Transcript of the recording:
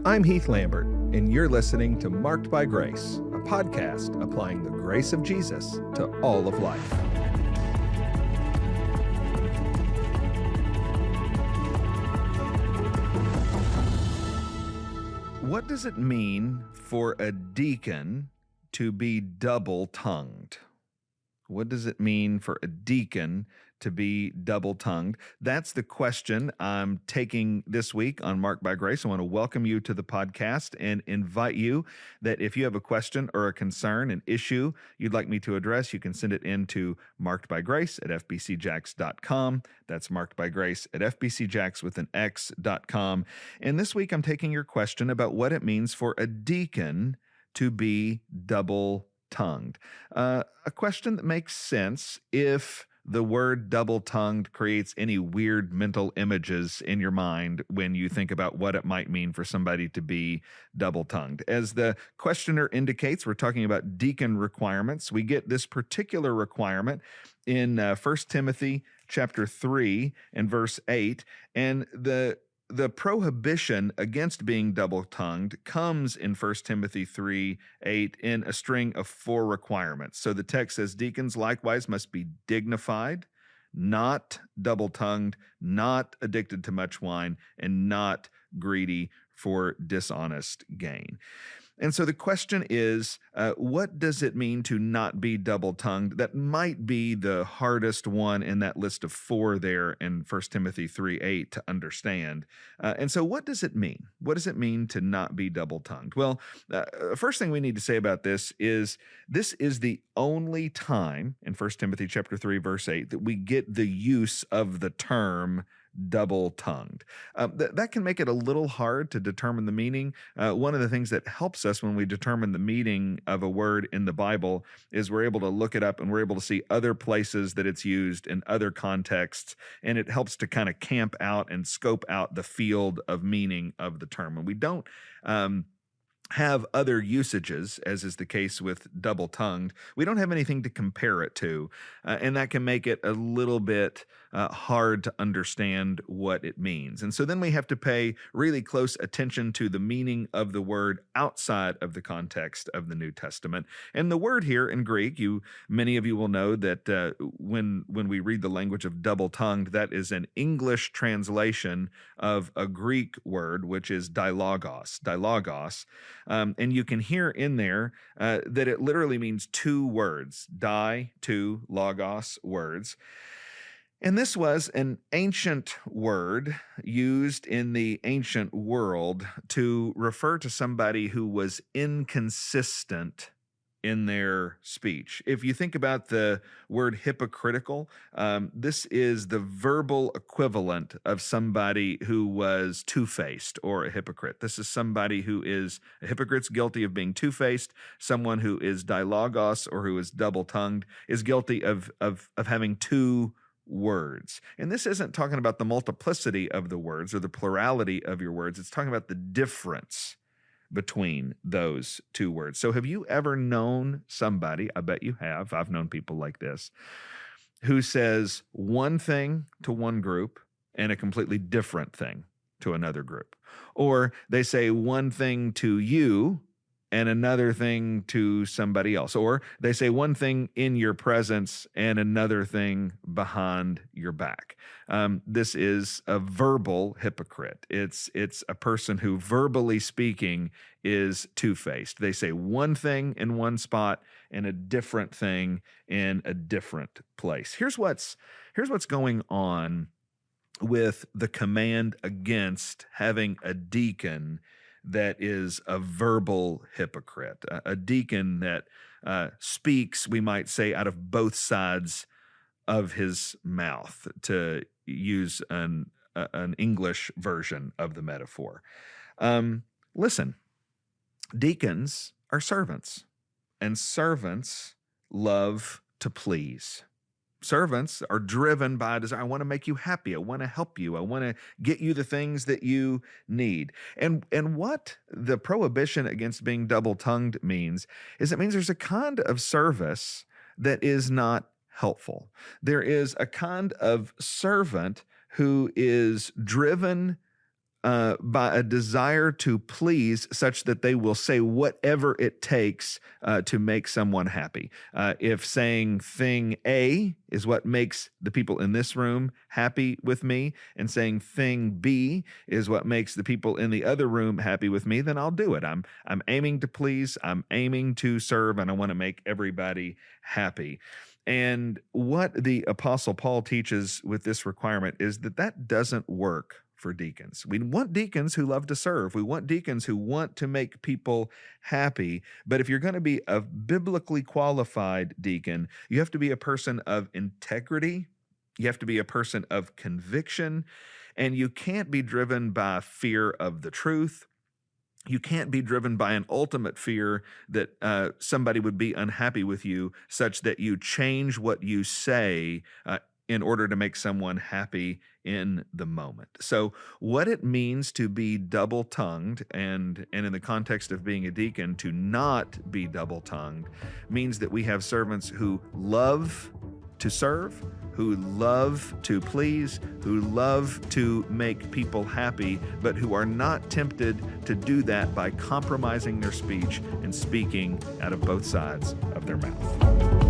I'm Heath Lambert, and you're listening to Marked by Grace, a podcast applying the grace of Jesus to all of life. What does it mean for a deacon to be double-tongued? What does it mean for a deacon to be double-tongued? That's the question I'm taking this week on Marked by Grace. I want to welcome you to the podcast and invite you that if you have a question or a concern, an issue you'd like me to address, you can send it in to markedbygrace@fbcjax.com. That's markedbygrace@fbcjax with an x.com. And this week I'm taking your question about what it means for a deacon to be double-tongued. A question that makes sense if the word double-tongued creates any weird mental images in your mind when you think about what it might mean for somebody to be double-tongued. As the questioner indicates, we're talking about deacon requirements. We get this particular requirement in 1 Timothy chapter 3 and verse 8, and the prohibition against being double-tongued comes in 1 Timothy 3:8 in a string of 4 requirements. So the text says, deacons likewise must be dignified, not double-tongued, not addicted to much wine, and not greedy for dishonest gain. And so the question is, what does it mean to not be double-tongued? That might be the hardest one in that list of 4 there in 1 Timothy 3:8 to understand. And so what does it mean? What does it mean to not be double-tongued? Well, first thing we need to say about this is the only time in 1 Timothy chapter 3, verse 8 that we get the use of the term double-tongued. That can make it a little hard to determine the meaning. One of the things that helps us when we determine the meaning of a word in the Bible is we're able to look it up and we're able to see other places that it's used in other contexts, and it helps to kind of camp out and scope out the field of meaning of the term. And we don't have other usages, as is the case with double-tongued. We don't have anything to compare it to, and that can make it a little bit hard to understand what it means. And so then we have to pay really close attention to the meaning of the word outside of the context of the New Testament. And the word here in Greek, many of you will know that when we read the language of double-tongued, that is an English translation of a Greek word, which is dilogos. And you can hear in there that it literally means 2 words, 2 logos words. And this was an ancient word used in the ancient world to refer to somebody who was inconsistent in their speech. If you think about the word hypocritical, this is the verbal equivalent of somebody who was two-faced or a hypocrite. This is somebody who is a hypocrite's guilty of being two-faced. Someone who is dilogos or who is double-tongued is guilty of having 2 words. And this isn't talking about the multiplicity of the words or the plurality of your words. It's talking about the difference between those 2 words. So have you ever known somebody, I bet you have, I've known people like this, who says one thing to one group and a completely different thing to another group? Or they say one thing to you and another thing to somebody else. Or they say one thing in your presence and another thing behind your back. This is a verbal hypocrite. It's a person who, verbally speaking, is two-faced. They say one thing in one spot and a different thing in a different place. Here's what's going on with the command against having a deacon that is a verbal hypocrite, a deacon that speaks, we might say, out of both sides of his mouth, to use an English version of the metaphor. Listen, deacons are servants, and servants love to please. Servants are driven by a desire. I want to make you happy. I want to help you. I want to get you the things that you need. And what the prohibition against being double-tongued means is it means there's a kind of service that is not helpful. There is a kind of servant who is driven by a desire to please, such that they will say whatever it takes to make someone happy. If saying thing A is what makes the people in this room happy with me, and saying thing B is what makes the people in the other room happy with me, then I'll do it. I'm aiming to please, I'm aiming to serve, and I want to make everybody happy. And what the Apostle Paul teaches with this requirement is that doesn't work for deacons. We want deacons who love to serve. We want deacons who want to make people happy. But if you're going to be a biblically qualified deacon, you have to be a person of integrity. You have to be a person of conviction. And you can't be driven by fear of the truth. You can't be driven by an ultimate fear that somebody would be unhappy with you, such that you change what you say in order to make someone happy in the moment. So what it means to be double-tongued, and in the context of being a deacon, to not be double-tongued, means that we have servants who love to serve, who love to please, who love to make people happy, but who are not tempted to do that by compromising their speech and speaking out of both sides of their mouth.